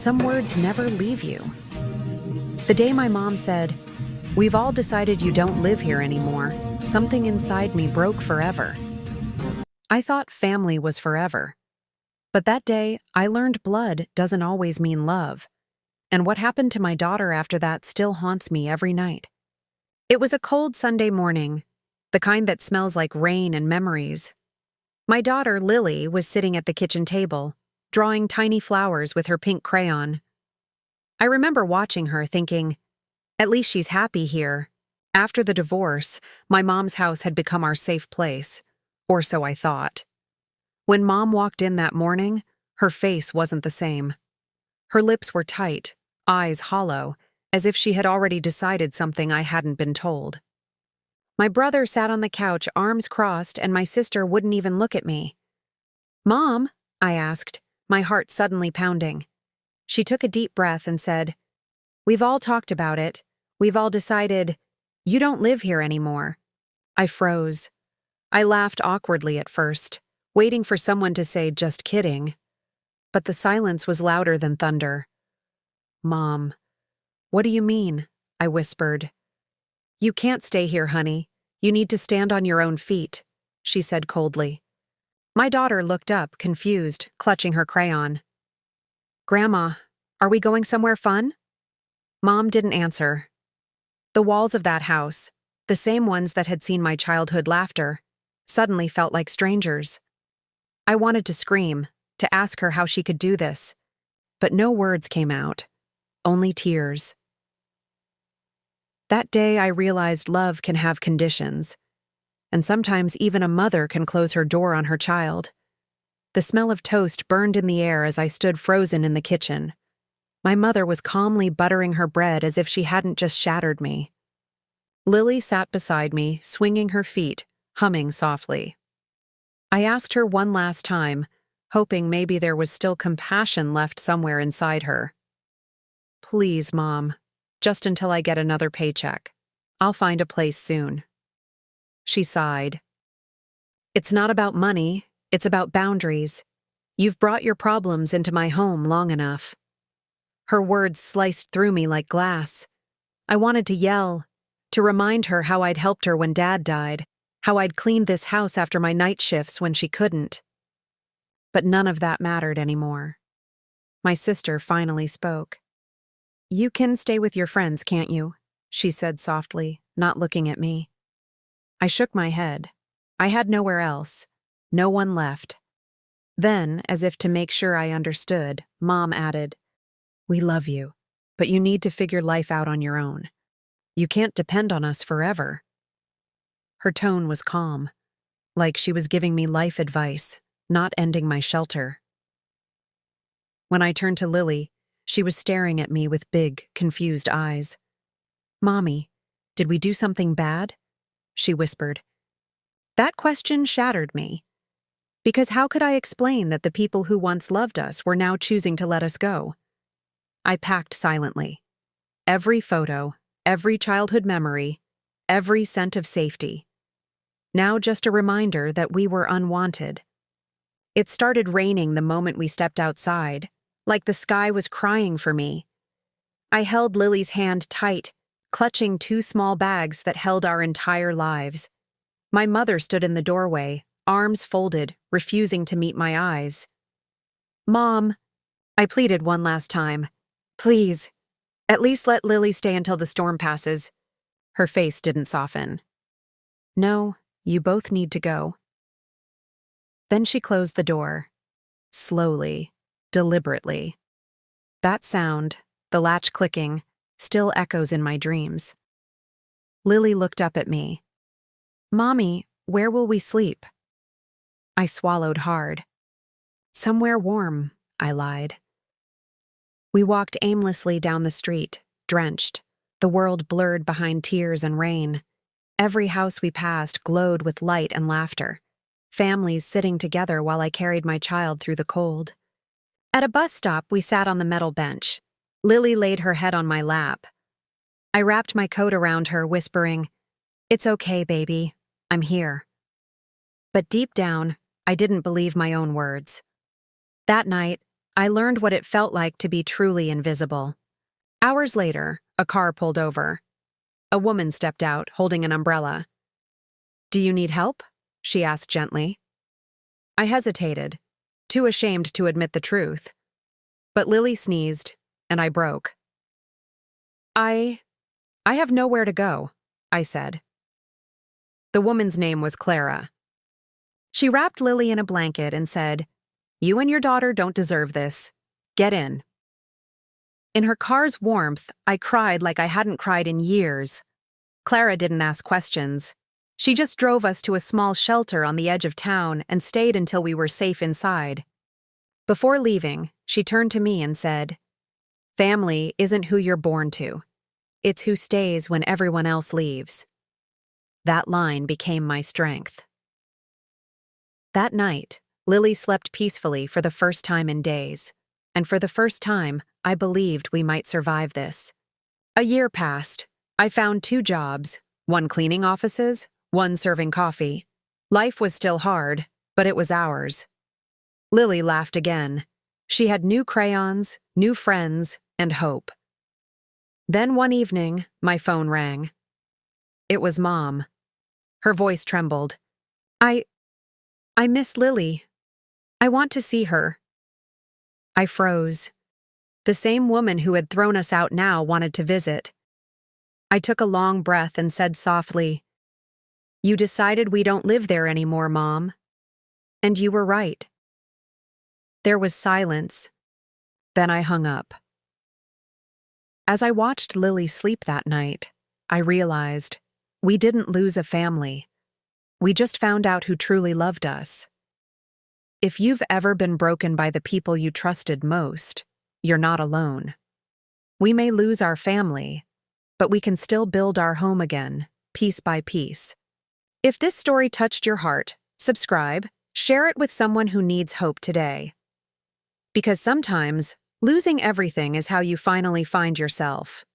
some words never leave you. The day my mom said, "We've all decided you don't live here anymore," something inside me broke forever. I thought family was forever. But that day, I learned blood doesn't always mean love. And what happened to my daughter after that still haunts me every night. It was a cold Sunday morning, the kind that smells like rain and memories. My daughter, Lily, was sitting at the kitchen table, drawing tiny flowers with her pink crayon. I remember watching her thinking, at least she's happy here. After the divorce, my mom's house had become our safe place, or so I thought. When Mom walked in that morning, her face wasn't the same. Her lips were tight, eyes hollow, as if she had already decided something I hadn't been told. My brother sat on the couch, arms crossed, and my sister wouldn't even look at me. "Mom?" I asked, my heart suddenly pounding. She took a deep breath and said, "We've all talked about it. We've all decided, you don't live here anymore." I froze. I laughed awkwardly at first, waiting for someone to say, "Just kidding." But the silence was louder than thunder. "Mom, what do you mean?" I whispered. "You can't stay here, honey. You need to stand on your own feet," she said coldly. My daughter looked up, confused, clutching her crayon. "Grandma, are we going somewhere fun?" Mom didn't answer. The walls of that house, the same ones that had seen my childhood laughter, suddenly felt like strangers. I wanted to scream, to ask her how she could do this, but no words came out, only tears. That day I realized love can have conditions, and sometimes even a mother can close her door on her child. The smell of toast burned in the air as I stood frozen in the kitchen. My mother was calmly buttering her bread as if she hadn't just shattered me. Lily sat beside me, swinging her feet, humming softly. I asked her one last time, hoping maybe there was still compassion left somewhere inside her. "Please, Mom, just until I get another paycheck. I'll find a place soon." She sighed. "It's not about money, it's about boundaries. You've brought your problems into my home long enough." Her words sliced through me like glass. I wanted to yell, to remind her how I'd helped her when Dad died, how I'd cleaned this house after my night shifts when she couldn't. But none of that mattered anymore. My sister finally spoke. "You can stay with your friends, can't you?" she said softly, not looking at me. I shook my head. I had nowhere else. No one left. Then, as if to make sure I understood, Mom added, "We love you, but you need to figure life out on your own. You can't depend on us forever." Her tone was calm, like she was giving me life advice, not ending my shelter. When I turned to Lily, she was staring at me with big, confused eyes. "Mommy, did we do something bad?" she whispered. That question shattered me. Because how could I explain that the people who once loved us were now choosing to let us go? I packed silently. Every photo, every childhood memory, every scent of safety. Now just a reminder that we were unwanted. It started raining the moment we stepped outside, like the sky was crying for me. I held Lily's hand tight, clutching two small bags that held our entire lives. My mother stood in the doorway, arms folded, refusing to meet my eyes. "Mom," I pleaded one last time, "please, at least let Lily stay until the storm passes." Her face didn't soften. "No, you both need to go." Then she closed the door. Slowly, deliberately. That sound, the latch clicking, still echoes in my dreams. Lily looked up at me. "Mommy, where will we sleep?" I swallowed hard. "Somewhere warm," I lied. We walked aimlessly down the street, drenched, the world blurred behind tears and rain. Every house we passed glowed with light and laughter, families sitting together while I carried my child through the cold. At a bus stop, we sat on the metal bench. Lily laid her head on my lap. I wrapped my coat around her, whispering, "It's okay, baby. I'm here." But deep down, I didn't believe my own words. That night, I learned what it felt like to be truly invisible. Hours later, a car pulled over. A woman stepped out, holding an umbrella. "Do you need help?" she asked gently. I hesitated, too ashamed to admit the truth. But Lily sneezed, and I broke. I have nowhere to go," I said. The woman's name was Clara. She wrapped Lily in a blanket and said, "You and your daughter don't deserve this. Get in." In her car's warmth, I cried like I hadn't cried in years. Clara didn't ask questions. She just drove us to a small shelter on the edge of town and stayed until we were safe inside. Before leaving, she turned to me and said, "Family isn't who you're born to. It's who stays when everyone else leaves." That line became my strength. That night, Lily slept peacefully for the first time in days, and for the first time, I believed we might survive this. A year passed. I found 2 jobs, one cleaning offices, one serving coffee. Life was still hard, but it was ours. Lily laughed again. She had new crayons, new friends, and hope. Then one evening, my phone rang. It was Mom. Her voice trembled. I miss Lily. I want to see her." I froze. The same woman who had thrown us out now wanted to visit. I took a long breath and said softly, "You decided we don't live there anymore, Mom. And you were right." There was silence. Then I hung up. As I watched Lily sleep that night, I realized we didn't lose a family. We just found out who truly loved us. If you've ever been broken by the people you trusted most, you're not alone. We may lose our family, but we can still build our home again, piece by piece. If this story touched your heart, subscribe, share it with someone who needs hope today. Because sometimes, losing everything is how you finally find yourself.